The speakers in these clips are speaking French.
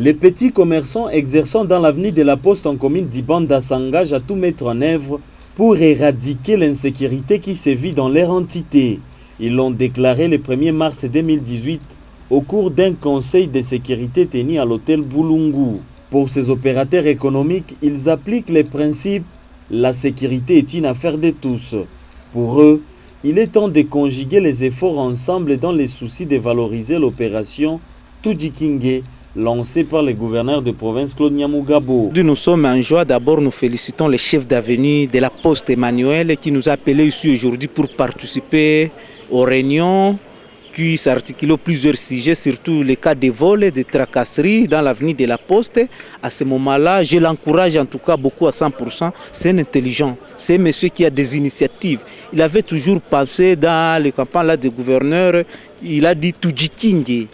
Les petits commerçants exerçant dans l'avenue de la Poste en commune d'Ibanda s'engagent à tout mettre en œuvre pour éradiquer l'insécurité qui sévit dans leur entité. Ils l'ont déclaré le 1er mars 2018 au cours d'un conseil de sécurité tenu à l'hôtel Boulungu. Pour ces opérateurs économiques, ils appliquent les principes « la sécurité est une affaire de tous ». Pour eux, il est temps de conjuguer les efforts ensemble dans les soucis de valoriser l'opération Tujikinge lancée par le gouverneur de province Claude Nyamugabo. Nous sommes en joie. D'abord, nous félicitons le chef d'avenue de la Poste Emmanuel qui nous a appelés ici aujourd'hui pour participer aux réunions qui s'articulent plusieurs sujets, surtout les cas de vol et de tracasseries dans l'avenue de la Poste. À ce moment-là, je l'encourage en tout cas beaucoup à 100%. C'est un intelligent, c'est un monsieur qui a des initiatives. Il avait toujours passé dans les campagnes de gouverneur, il a dit Tujikinge.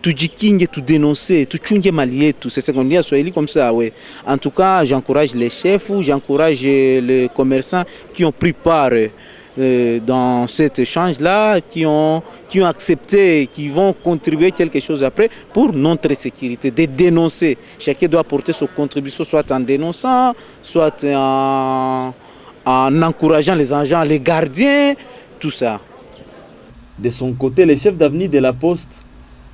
Tujikinge, tout dénoncer, tout tchunge malié, tout. C'est ce qu'on dit à Swahili comme ça, oui. En tout cas, j'encourage les chefs, j'encourage les commerçants qui ont pris part dans cet échange-là, qui ont accepté, qui vont contribuer quelque chose après pour notre sécurité, de dénoncer. Chacun doit apporter sa contribution, soit en dénonçant, soit en encourageant les agents, les gardiens, tout ça. De son côté, le chef d'avenue de la Poste,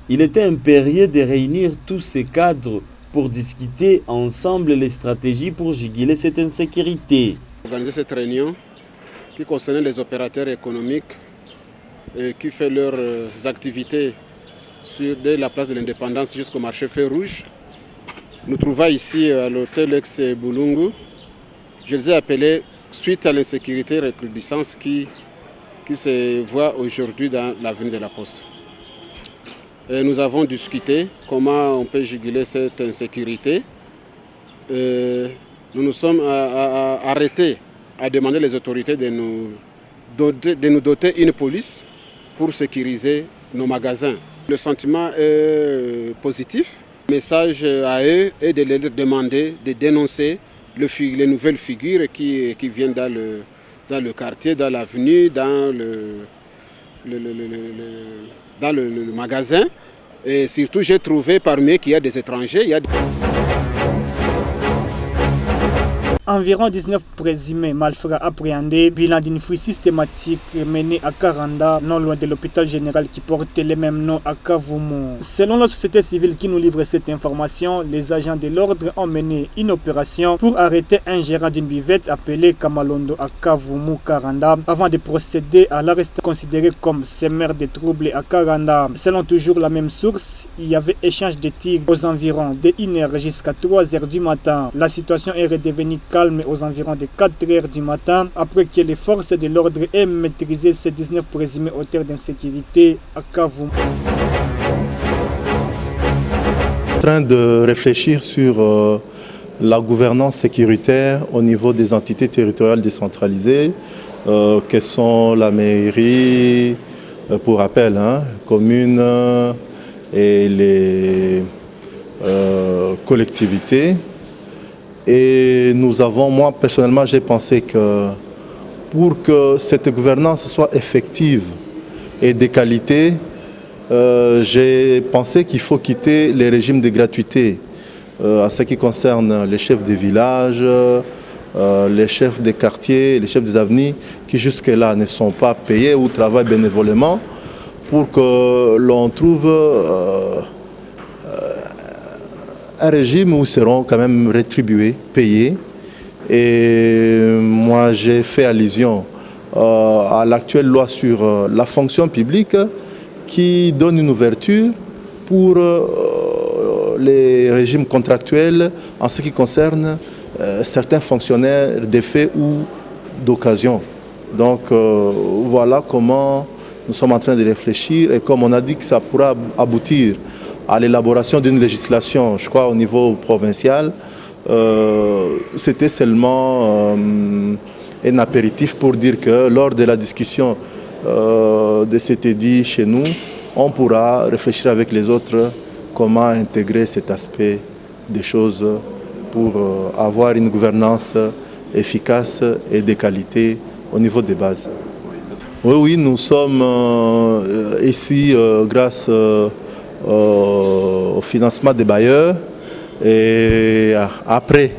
il était impérieux de réunir tous ces cadres pour discuter ensemble les stratégies pour juguler cette insécurité. Organiser cette réunion qui concernait les opérateurs économiques et qui fait leurs activités dès la place de l'Indépendance jusqu'au marché Feu Rouge. Nous trouvons ici à l'hôtel ex-Boulungu. Je les ai appelés suite à l'insécurité et recrudescence qui se voit aujourd'hui dans l'avenue de la Poste. Et nous avons discuté comment on peut juguler cette insécurité. Nous nous sommes arrêtés à demander les autorités de nous doter une police pour sécuriser nos magasins. Le sentiment est positif. Le message à eux est de leur demander de dénoncer les nouvelles figures qui viennent dans le quartier, dans l'avenue, dans le magasin. Et surtout, j'ai trouvé parmi eux qu'il y a des étrangers. Environ 19 présumés malfrats appréhendés, bilan d'une fouille systématique menée à Karanda, non loin de l'hôpital général qui porte le même nom à Kavumu. Selon la société civile qui nous livre cette information, les agents de l'ordre ont mené une opération pour arrêter un gérant d'une buvette appelé Kamalondo à Kavumu, Karanda, avant de procéder à l'arrest considéré comme semeur de troubles à Karanda. Selon toujours la même source, il y avait échange de tirs aux environs de 1h jusqu'à 3h du matin. La situation est redevenue calme aux environs de 4h du matin après que les forces de l'ordre aient maîtrisé ces 19 présumés auteurs d'insécurité à Kavumu. En train de réfléchir sur la gouvernance sécuritaire au niveau des entités territoriales décentralisées, que sont la mairie, pour rappel, communes et les collectivités. Et moi personnellement, j'ai pensé que pour que cette gouvernance soit effective et de qualité, j'ai pensé qu'il faut quitter les régimes de gratuité à ce qui concerne les chefs des villages, les chefs des quartiers, les chefs des avenues qui jusque-là ne sont pas payés ou travaillent bénévolement pour que l'on trouve un régime où ils seront quand même rétribués, payés. Et moi, j'ai fait allusion à l'actuelle loi sur la fonction publique qui donne une ouverture pour les régimes contractuels en ce qui concerne certains fonctionnaires d'effet ou d'occasion. Donc voilà comment nous sommes en train de réfléchir et comme on a dit que ça pourra aboutir à l'élaboration d'une législation, je crois, au niveau provincial, c'était seulement un apéritif pour dire que lors de la discussion de cet édit chez nous, on pourra réfléchir avec les autres comment intégrer cet aspect des choses pour avoir une gouvernance efficace et de qualité au niveau des bases. Oui, nous sommes ici grâce au financement des bailleurs Et après.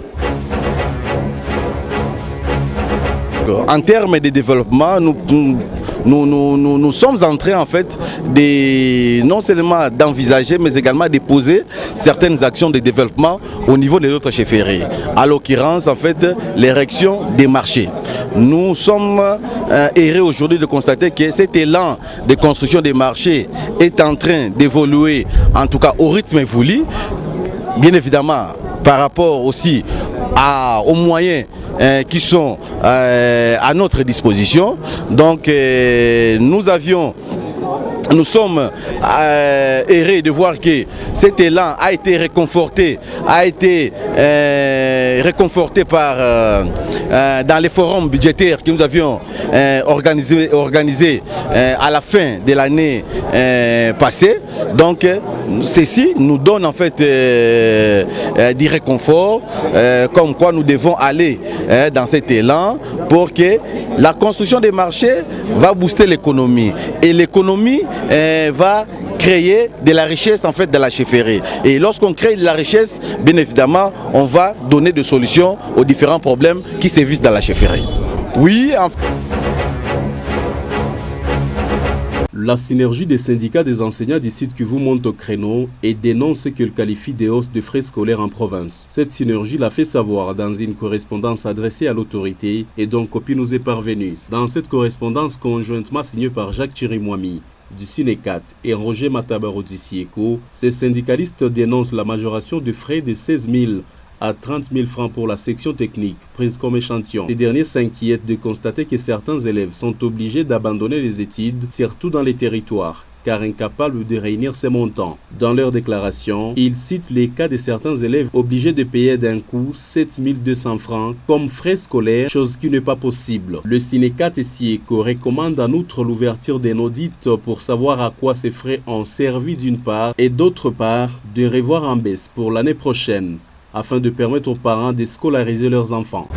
En termes de développement, nous sommes en train en fait non seulement d'envisager mais également de poser certaines actions de développement au niveau de notre chefferie. À l'occurrence en fait l'érection des marchés. Nous sommes heureux aujourd'hui de constater que cet élan de construction des marchés est en train d'évoluer en tout cas au rythme voulu. Bien évidemment par rapport aussi aux moyens qui sont à notre disposition. Donc nous sommes heureux de voir que cet élan a été réconforté, dans les forums budgétaires que nous avions organisés à la fin de l'année passée. Donc ceci nous donne en fait du réconfort, comme quoi nous devons aller dans cet élan pour que la construction des marchés va booster l'économie et l'économie va créer de la richesse en fait de la chefferie. Et lorsqu'on crée de la richesse, bien évidemment, on va donner des solutions aux différents problèmes qui sévissent dans la chefferie. Oui, La synergie des syndicats des enseignants du site Kivu monte au créneau et dénonce ce qu'elle qualifie de hausse de frais scolaires en province. Cette synergie l'a fait savoir dans une correspondance adressée à l'autorité et dont copie nous est parvenue. Dans cette correspondance conjointement signée par Jacques Chirimwami du Cinécat et Roger Matabaro du Sieko, ces syndicalistes dénoncent la majoration de frais de 16 000 à 30 000 francs pour la section technique prise comme échantillon. Les derniers s'inquiètent de constater que certains élèves sont obligés d'abandonner les études, surtout dans les territoires, car incapables de réunir ces montants. Dans leur déclaration, ils citent les cas de certains élèves obligés de payer d'un coup 7 200 francs comme frais scolaires, chose qui n'est pas possible. Le Cinécat et Sieko recommande en outre l'ouverture d'un audit pour savoir à quoi ces frais ont servi d'une part et d'autre part de revoir en baisse pour l'année prochaine, afin de permettre aux parents de scolariser leurs enfants.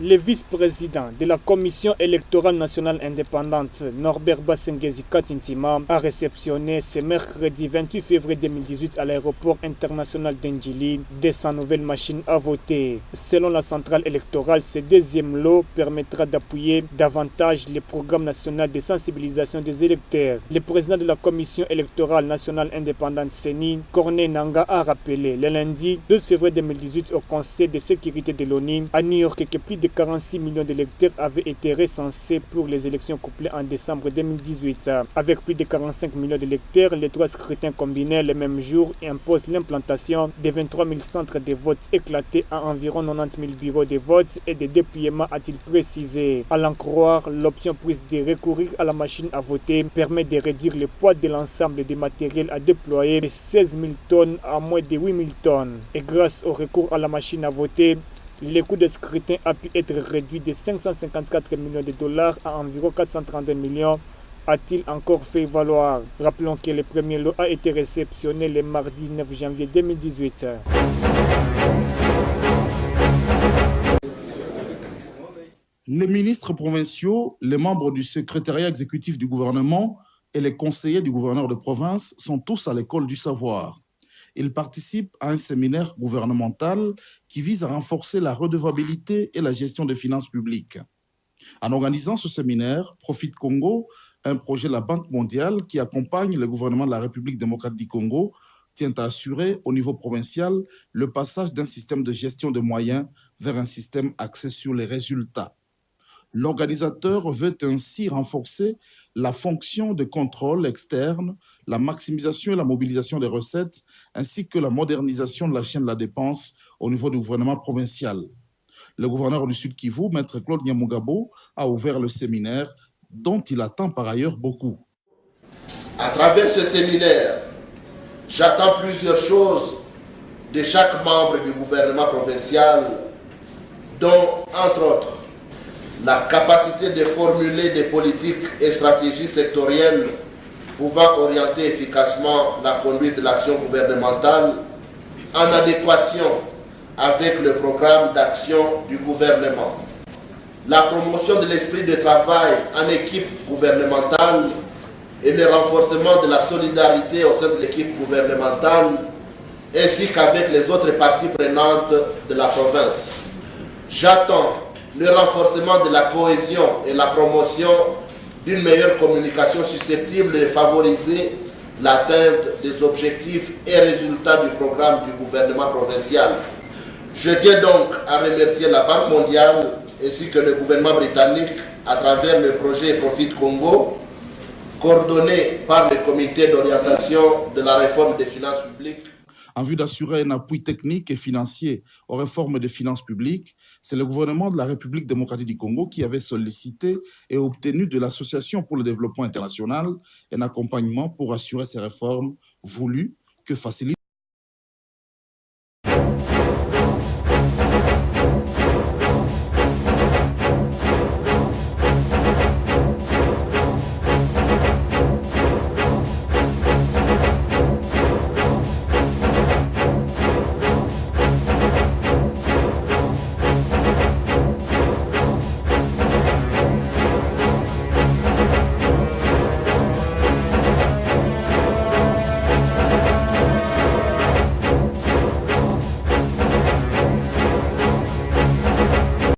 Le vice-président de la Commission électorale nationale indépendante, Norbert Bassengezi Katintima, a réceptionné ce mercredi 28 février 2018 à l'aéroport international d'Ndjili 200 nouvelles machines à voter. Selon la centrale électorale, ce deuxième lot permettra d'appuyer davantage le programme national de sensibilisation des électeurs. Le président de la Commission électorale nationale indépendante CENI, Corneille Nangaa, a rappelé le lundi 12 février 2018 au Conseil de sécurité de l'ONU à New York que plus de 46 millions d'électeurs avaient été recensés pour les élections couplées en décembre 2018. Avec plus de 45 millions d'électeurs, les trois scrutins combinés le même jour imposent l'implantation de 23 000 centres de vote éclatés à environ 90 000 bureaux de vote et de dépouillement, a-t-il précisé. À l'en croire, l'option prise de recourir à la machine à voter permet de réduire le poids de l'ensemble des matériels à déployer de 16 000 tonnes à moins de 8 000 tonnes. Et grâce au recours à la machine à voter, le coût de scrutin a pu être réduit de 554 millions de dollars à environ 432 millions, a-t-il encore fait valoir. Rappelons que le premier lot a été réceptionné le mardi 9 janvier 2018. Les ministres provinciaux, les membres du secrétariat exécutif du gouvernement et les conseillers du gouverneur de province sont tous à l'école du savoir. Ils participent à un séminaire gouvernemental qui vise à renforcer la redevabilité et la gestion des finances publiques. En organisant ce séminaire, Profit Congo, un projet de la Banque mondiale qui accompagne le gouvernement de la République démocratique du Congo, tient à assurer au niveau provincial le passage d'un système de gestion de moyens vers un système axé sur les résultats. L'organisateur veut ainsi renforcer la fonction de contrôle externe, la maximisation et la mobilisation des recettes, ainsi que la modernisation de la chaîne de la dépense au niveau du gouvernement provincial. Le gouverneur du Sud Kivu, Maître Claude Nyamugabo, a ouvert le séminaire dont il attend par ailleurs beaucoup. À travers ce séminaire, j'attends plusieurs choses de chaque membre du gouvernement provincial, dont, entre autres, la capacité de formuler des politiques et stratégies sectorielles pouvant orienter efficacement la conduite de l'action gouvernementale en adéquation avec le programme d'action du gouvernement. La promotion de l'esprit de travail en équipe gouvernementale et le renforcement de la solidarité au sein de l'équipe gouvernementale, ainsi qu'avec les autres parties prenantes de la province. J'attends le renforcement de la cohésion et la promotion d'une meilleure communication susceptible de favoriser l'atteinte des objectifs et résultats du programme du gouvernement provincial. Je tiens donc à remercier la Banque mondiale ainsi que le gouvernement britannique à travers le projet Profit Congo, coordonné par le comité d'orientation de la réforme des finances publiques. En vue d'assurer un appui technique et financier aux réformes des finances publiques, c'est le gouvernement de la République démocratique du Congo qui avait sollicité et obtenu de l'Association pour le développement international un accompagnement pour assurer ces réformes voulues que facilitent